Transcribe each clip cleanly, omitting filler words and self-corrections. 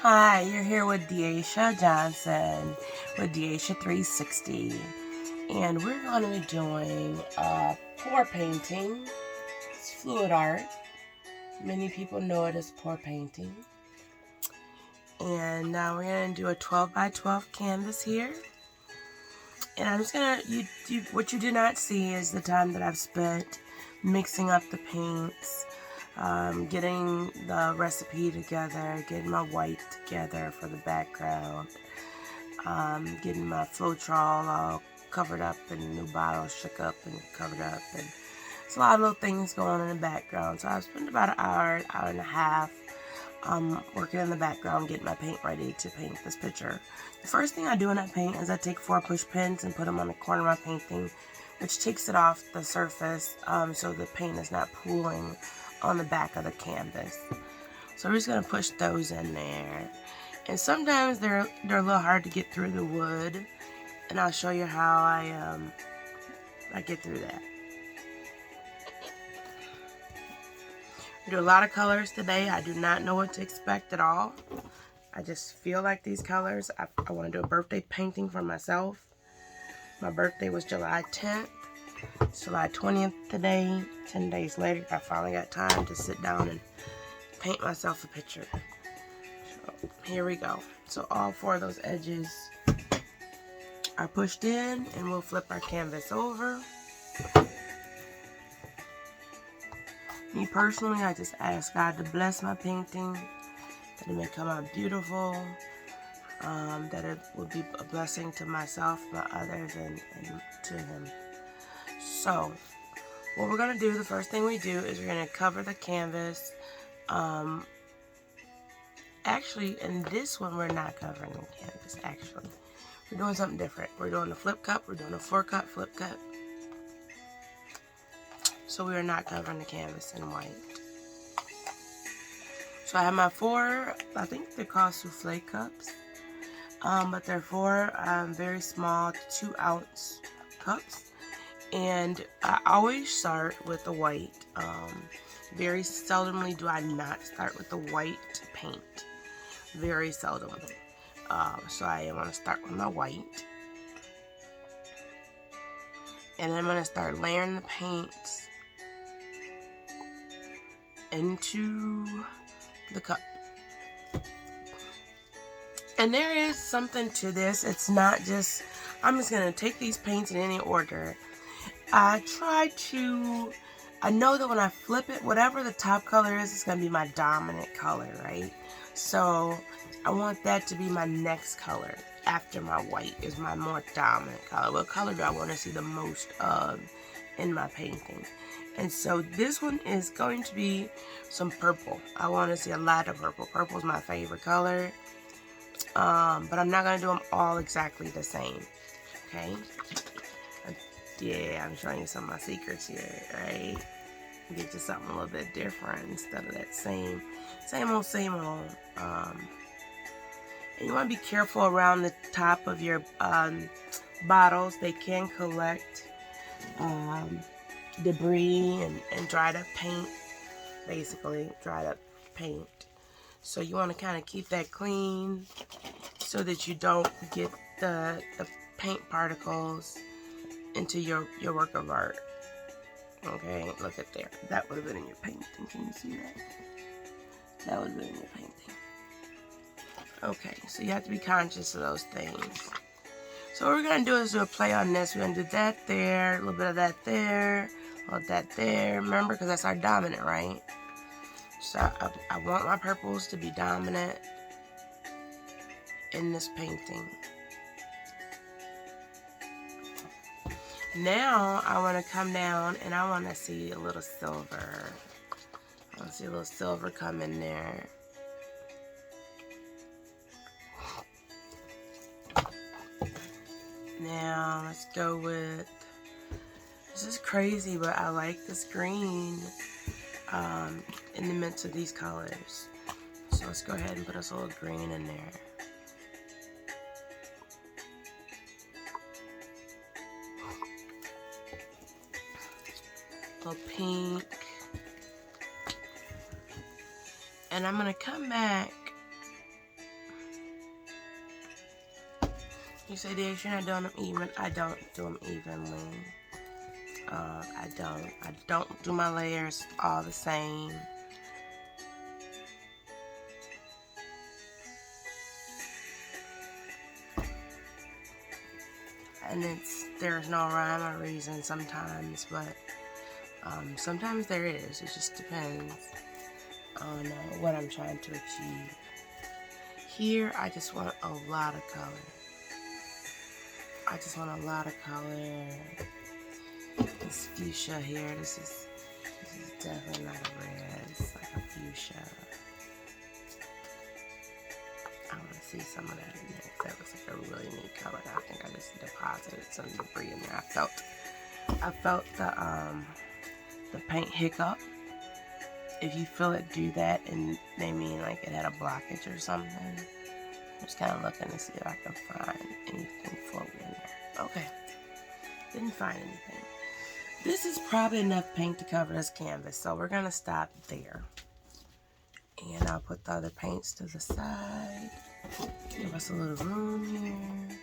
Hi, you're here with Deasha Johnson with Deasha 360, and we're going to be doing pour painting. It's fluid art. Many people know it as pour painting. And now we're going to do a 12 by 12 canvas here. And I'm just going to, what you did not see is the time that I've spent mixing up the paints, getting the recipe together, getting my white together for the background, getting my Floetrol all covered up and new bottles shook up and covered up, and it's a lot of little things going on in the background. So I've spent about an hour and a half working in the background, getting my paint ready to paint this picture. The first thing I do when I paint is I take 4 push pins and put them on the corner of my painting, which takes it off the surface so the paint is not pooling on the back of the canvas. So we're just going to push those in there. And sometimes they're a little hard to get through the wood, and I'll show you how I get through that. We do a lot of colors today. I do not know what to expect at all. I just feel like these colors. I want to do a birthday painting for myself. My birthday was July 10th. It's July 20th today. 10 days later, I finally got time to sit down and paint myself a picture. So here we go. So all 4 of those edges are pushed in, and we'll flip our canvas over. Me personally, I just ask God to bless my painting, that it may come out beautiful, that it will be a blessing to myself, my others, and to Him. So, what we're going to do, the first thing we do is we're going to cover the canvas. Actually, in this one, we're not covering the canvas, actually. We're doing something different. We're doing a flip cup, we're doing a 4-cut flip cut. So we are not covering the canvas in white. So I have my 4, I think they're called souffle cups. But they're 4 very small 2-ounce cups. And I always start with the white. Very seldomly do I not start with the white paint. Very seldomly. So I want to start with my white. And I'm going to start layering the paints into the cup. And there is something to this. It's not just, I'm just going to take these paints in any order. I know that when I flip it, whatever the top color is, it's going to be my dominant color, right? So I want that to be my next color after my white is my more dominant color. What color do I want to see the most of in my painting? And so this one is going to be some purple. I want to see a lot of purple. Purple is my favorite color. But I'm not going to do them all exactly the same. Okay? Yeah, I'm showing you some of my secrets here, right? Get you something a little bit different instead of that same old. And you want to be careful around the top of your bottles. They can collect debris and dried up paint, basically dried up paint. So you want to kind of keep that clean so that you don't get the paint particles into your work of art. Okay, look at there. That would have been in your painting. Can you see that? That would have been in your painting. Okay, so you have to be conscious of those things. So what we're going to do is do a play on this. We're going to do that there, a little bit of that there, a little of that there. Remember, because that's our dominant, right? So I want my purples to be dominant in this painting. Now I want to come down and I want to see a little silver. I want to see a little silver come in there. Now let's go with, this is crazy, but I like this green in the midst of these colors. So let's go ahead and put us a little green in there. A little pink. And I'm going to come back You say, Deasha, you're not doing them even. I don't do them evenly. I don't do my layers all the same. And there's no rhyme or reason sometimes, but sometimes there is. It just depends on what I'm trying to achieve. Here, I just want a lot of color. This fuchsia here, this is definitely not a red. It's like a fuchsia. I want to see some of that in there. That looks like a really neat color. I think I just deposited some debris in there. I felt the paint hiccup. If you feel it do that, and they mean like it had a blockage or something. I'm just kind of looking to see if I can find anything floating in there. Okay, didn't find anything. This is probably enough paint to cover this canvas, so we're gonna stop there. And I'll put the other paints to the side. Give us a little room here.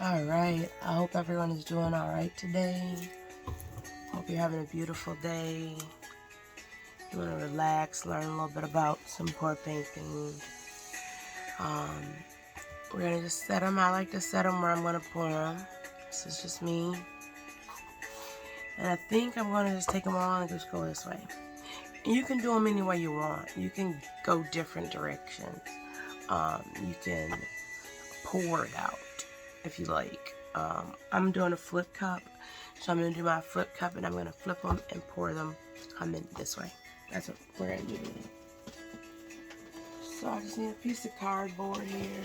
Alright, I hope everyone is doing alright today. Hope you're having a beautiful day. You want to relax, learn a little bit about some pour painting. We're going to just set them. I like to set them where I'm going to pour them. This is just me. And I think I'm going to just take them all and just go this way. And you can do them any way you want. You can go different directions. You can pour it out if you like. I'm doing a flip cup. So I'm going to do my flip cup and I'm going to flip them and pour them in this way. That's what we're going to do. So I just need a piece of cardboard here,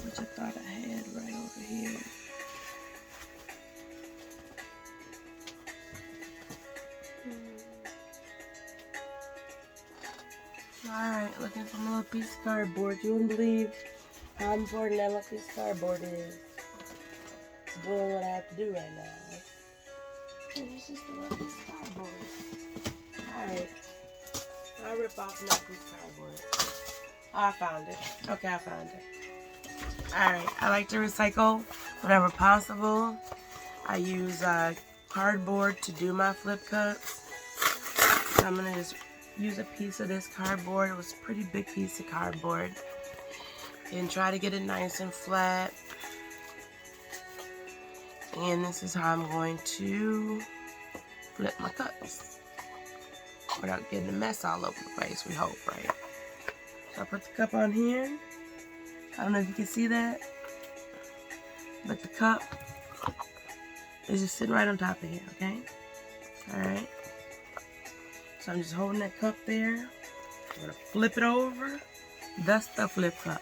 which I thought I had right over here. Alright, looking for my little piece of cardboard. You wouldn't believe how important that little piece of cardboard is. It's doing what I have to do right now. It's just a little piece of cardboard. Alright. I'll rip off my piece of cardboard. Oh, I found it. Okay, I found it. Alright, I like to recycle whenever possible. I use cardboard to do my flip cups. So I'm going to just use a piece of this cardboard. It was a pretty big piece of cardboard. And try to get it nice and flat. And this is how I'm going to flip my cups without getting a mess all over the place, we hope, right? So I put the cup on here. I don't know if you can see that, but the cup is just sitting right on top of here, okay? Alright. So I'm just holding that cup there. I'm going to flip it over. That's the flip cup.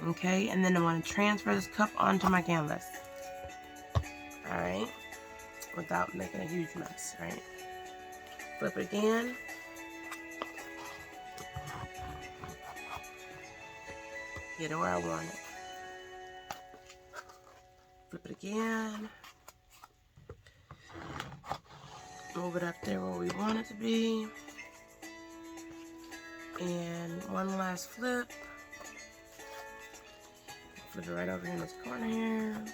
Okay, and then I'm going to transfer this cup onto my canvas. Alright, without making a huge mess, right? Flip it again. Get it where I want it. Flip it again. Move it up there where we want it to be. And one last flip. Flip it right over here in this corner here.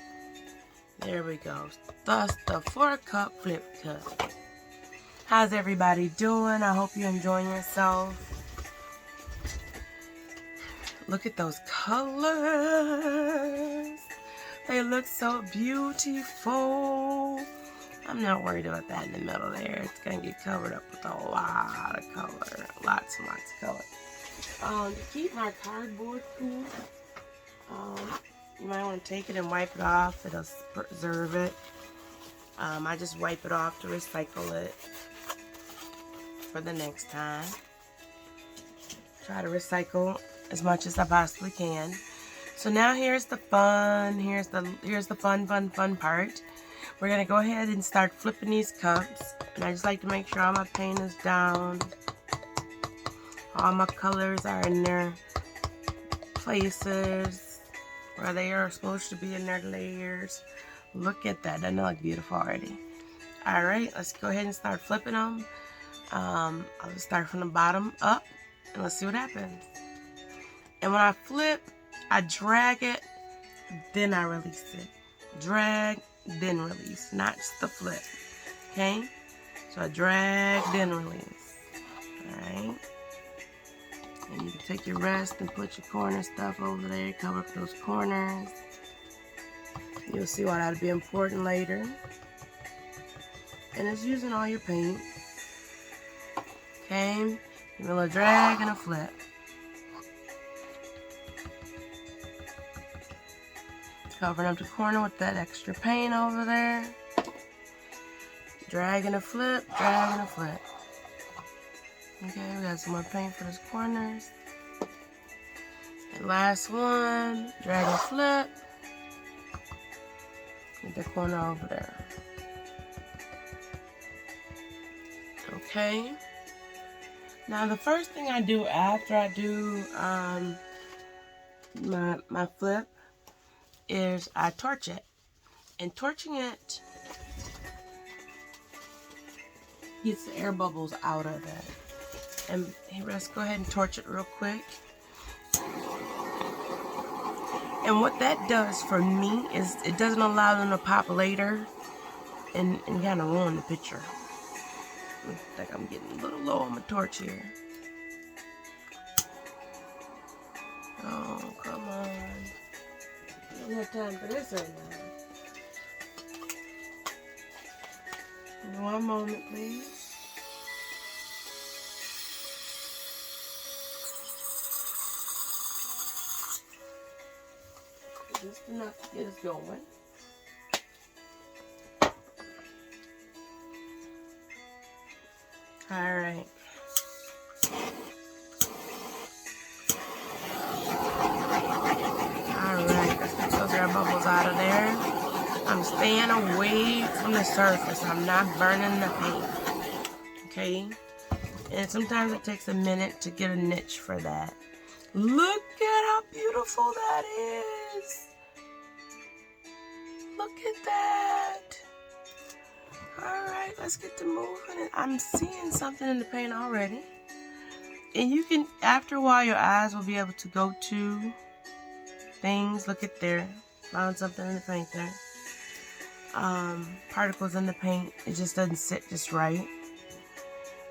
There we go. Thus the 4-cup flip cup. How's everybody doing? I hope you're enjoying yourself. Look at those colors. They look so beautiful. I'm not worried about that in the middle there. It's going to get covered up with a lot of color. Lots and lots of color. To keep my cardboard cool, you might want to take it and wipe it off. It'll preserve it. I just wipe it off to recycle it for the next time. Try to recycle as much as I possibly can. So now here's the fun. Here's the fun part. We're gonna go ahead and start flipping these cups. And I just like to make sure all my paint is down. All my colors are in their places where they are supposed to be in their layers. Look at that. Doesn't it look beautiful already? Alright, let's go ahead and start flipping them. I'll just start from the bottom up and let's see what happens. And when I flip, I drag it, then I release it. Drag, then release, not just the flip. Okay? So I drag, then release. Alright? And you can take your rest and put your corner stuff over there, cover up those corners. You'll see why that'll be important later. And it's using all your paint. Okay? Give me a little drag and a flip. Covering up the corner with that extra paint over there. Drag and a flip, drag and a flip. Okay, we got some more paint for those corners. And last one, drag and flip. Get the corner over there. Okay. Now the first thing I do after I do my flip is I torch it. And torching it gets the air bubbles out of it. And hey, let's go ahead and torch it real quick. And what that does for me is it doesn't allow them to pop later and kind of ruin the picture. Looks like I'm getting a little low on my torch here. Oh, come on. I don't have time for this right now. One moment, please. Just enough to get us going. Alright. Alright, let's get those air bubbles out of there. I'm staying away from the surface. I'm not burning the paint. Okay? And sometimes it takes a minute to get a niche for that. Look at how beautiful that is. Look at that. Alright, let's get to moving. I'm seeing something in the paint already. And you can, after a while, your eyes will be able to go to things. Look at there. Found something in the paint there. Particles in the paint. It just doesn't sit just right.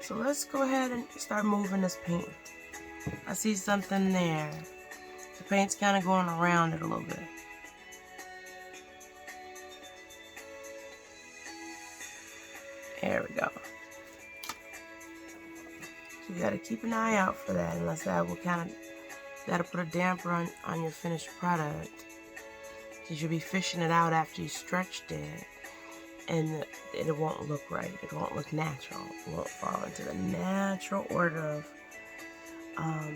So let's go ahead and start moving this paint. I see something there. The paint's kind of going around it a little bit. There we go. So you gotta keep an eye out for that, unless that will kind of, you gotta put a damper on your finished product. Because you'll be fishing it out after you stretched it, and it won't look right. It won't look natural. It won't fall into the natural order of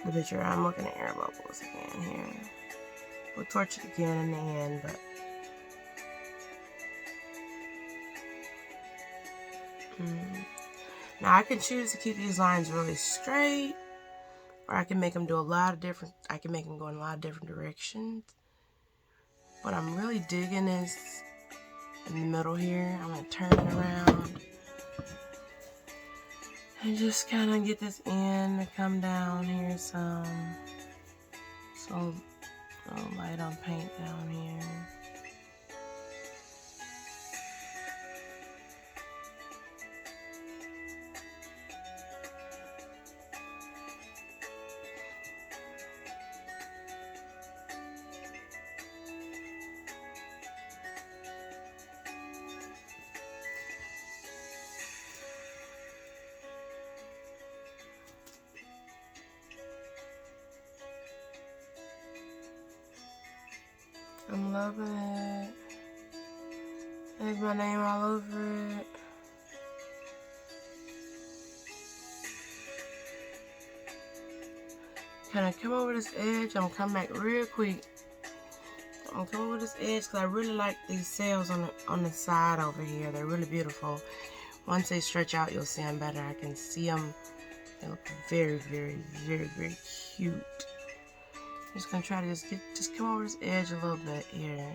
the picture. I'm looking at air bubbles again here. We'll torch it again in the end, but now I can choose to keep these lines really straight, or I can make them do a lot of different, I can make them go in a lot of different directions. What I'm really digging is in the middle here. I'm going to turn it around and just kind of get this in to come down here some. So a little light on paint down here. I'm loving it. There's my name all over it. Kind of come over this edge. I'm gonna come back real quick. I'm gonna come over this edge because I really like these sails on the side over here. They're really beautiful. Once they stretch out, you'll see them better. I can see them. They look very, very, very, very cute. I'm just gonna try to just come over this edge a little bit here.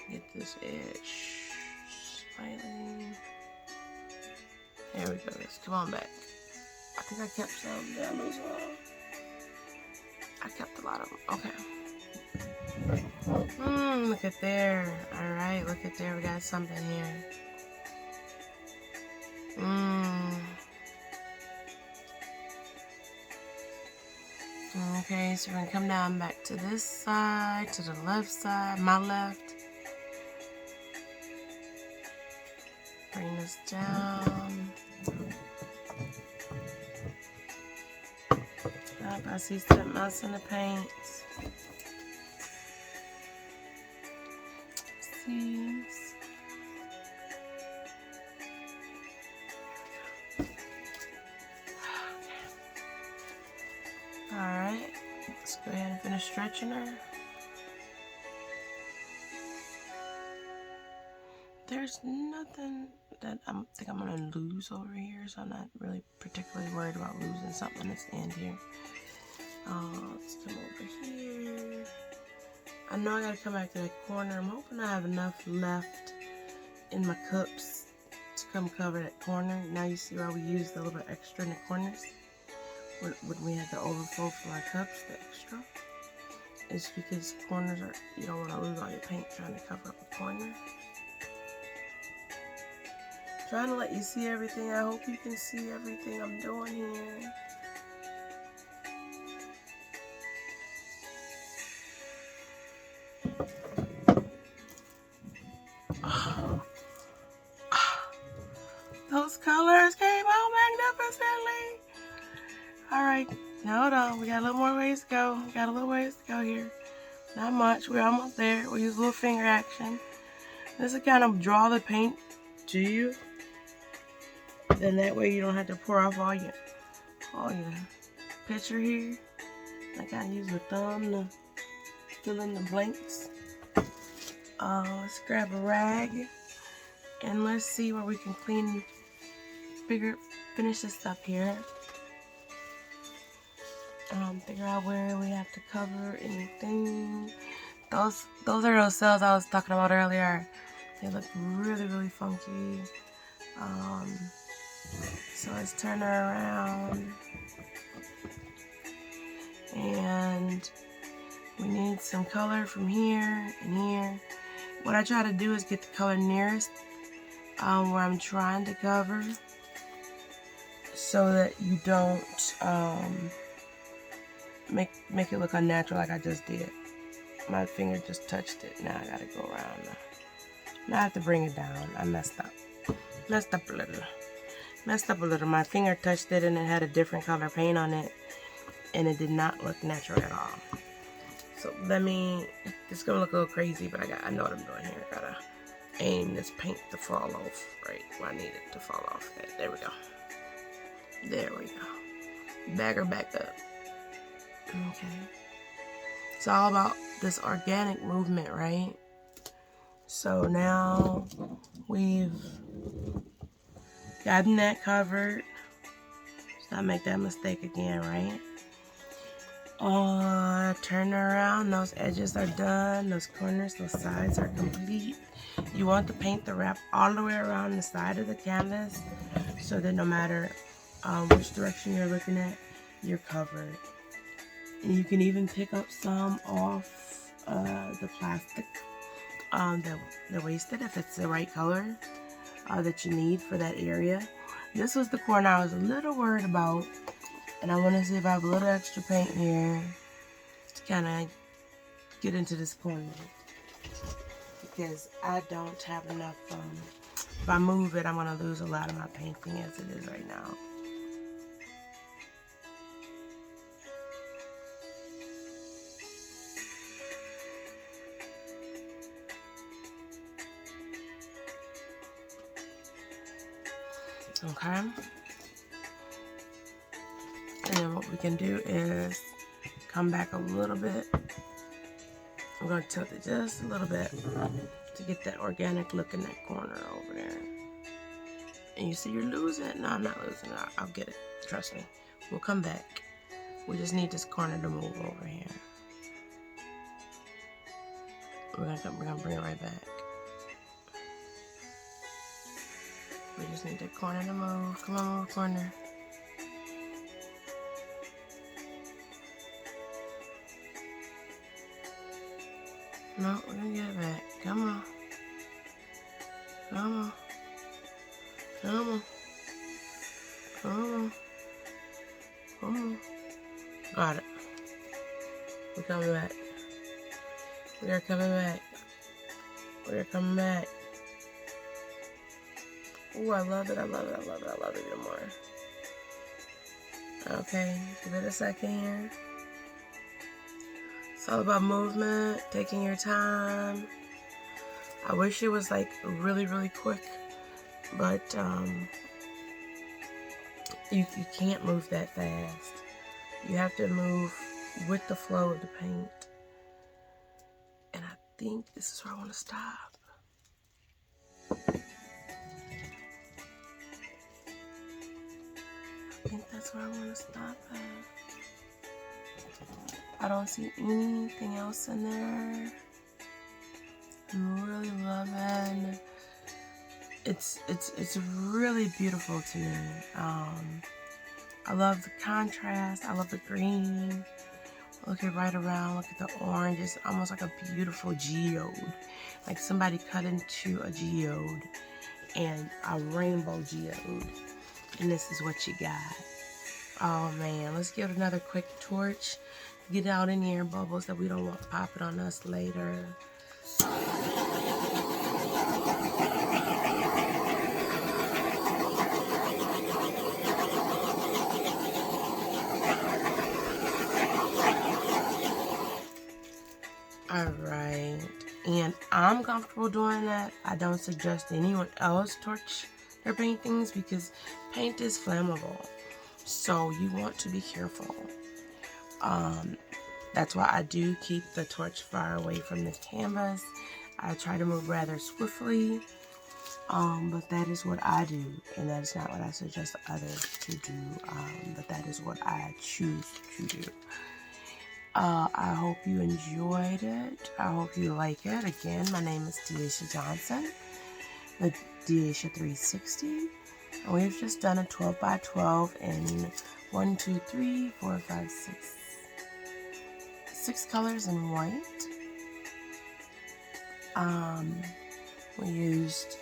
Get this edge slightly. There we go. Let's come on back. I think I kept some. Did I lose one? I kept a lot of them. Okay. Look at there. Alright, look at there. We got something here. Okay, so we're going to come down back to this side, to the left side, my left. Bring this down. I see something else in the paint. Seams. Alright, let's go ahead and finish stretching her. There's nothing that I think I'm going to lose over here, so I'm not really particularly worried about losing something in this end here. Let's come over here. I know I gotta come back to that corner. I'm hoping I have enough left in my cups to come cover that corner. Now you see why we used a little bit extra in the corners. When we had the overflow from our cups, the extra. It's because corners are, you don't want to lose all your paint trying to cover up a corner. Trying to let you see everything. I hope you can see everything I'm doing here. Those colors came out magnificently. Alright, hold on. We got a little more ways to go. We got a little ways to go here. Not much. We're almost there. We'll use a little finger action. This will kind of draw the paint to you. Then that way you don't have to pour off all your picture here. I gotta use my thumb to fill in the blanks. Let's grab a rag and let's see where we can finish this up here. Figure out where we have to cover anything. Those are those cells I was talking about earlier. They look really, really funky. So let's turn her around. And we need some color from here and here. What I try to do is get the color nearest where I'm trying to cover, so that you don't make it look unnatural like I just did. My finger just touched it. Now I gotta go around. Now I have to bring it down. I messed up. Messed up a little. My finger touched it and it had a different color paint on it, and it did not look natural at all. So it's gonna look a little crazy, but I know what I'm doing here. I gotta aim this paint to fall off right where I need it to fall off. There we go. There we go. Bag her back up. Okay. It's all about this organic movement, right? So now we've gotten that covered. Let's not make that mistake again, right? Turn around. Those edges are done. Those corners, those sides are complete. You want the paint to wrap all the way around the side of the canvas, so that no matter which direction you're looking at, you're covered. And you can even pick up some off the plastic, the wasted, if it's the right color that you need for that area. This was the corner I was a little worried about, and I want to see if I have a little extra paint here to kind of get into this corner, because I don't have enough. If I move it, I'm going to lose a lot of my painting as it is right now. Okay, and then what we can do is come back a little bit. I'm going to tilt it just a little bit to get that organic look in that corner over there. And you see you're losing it? No, I'm not losing it. I'll get it. Trust me. We'll come back. We just need this corner to move over here. We're gonna bring it right back. We just need the corner to move. Come on, move corner. No, we're gonna get it back. Come on. Come on. Come on. Come on. Come on. Got it. We're coming back. We are coming back. We are coming back. Ooh, I love it. I love it. I love it. I love it even more. Okay, give it a second here. It's all about movement, taking your time. I wish it was like really, really quick, but you can't move that fast. You have to move with the flow of the paint. And I think this is where I want to stop. I think that's where I want to stop at. I don't see anything else in there. I'm really loving. It's really beautiful to me. I love the contrast. I love the green. Look at right around. Look at the orange. It's almost like a beautiful geode. Like somebody cut into a geode and a rainbow geode. And this is what you got. Oh man, let's give it another quick torch. Get out any air bubbles that we don't want popping on us later. Alright, and I'm comfortable doing that. I don't suggest anyone else torch their paintings because paint is flammable. So you want to be careful. That's why I do keep the torch far away from the canvas. I try to move rather swiftly, but that is what I do, and that is not what I suggest others to do, but that is what I choose to do. I hope you enjoyed it. I hope you like it. Again, my name is Deasha Johnson, the Deasha 360. And we've just done a 12 by 12 in 1, 2, 3, 4, 5, 6 colors in white. We used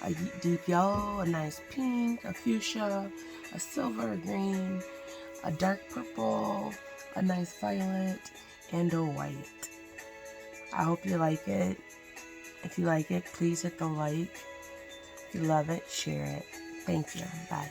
a deep yellow, a nice pink, a fuchsia, a silver, a green, a dark purple, a nice violet, and a white. I hope you like it. If you like it, please hit the like. If you love it, share it. Thank you. Bye.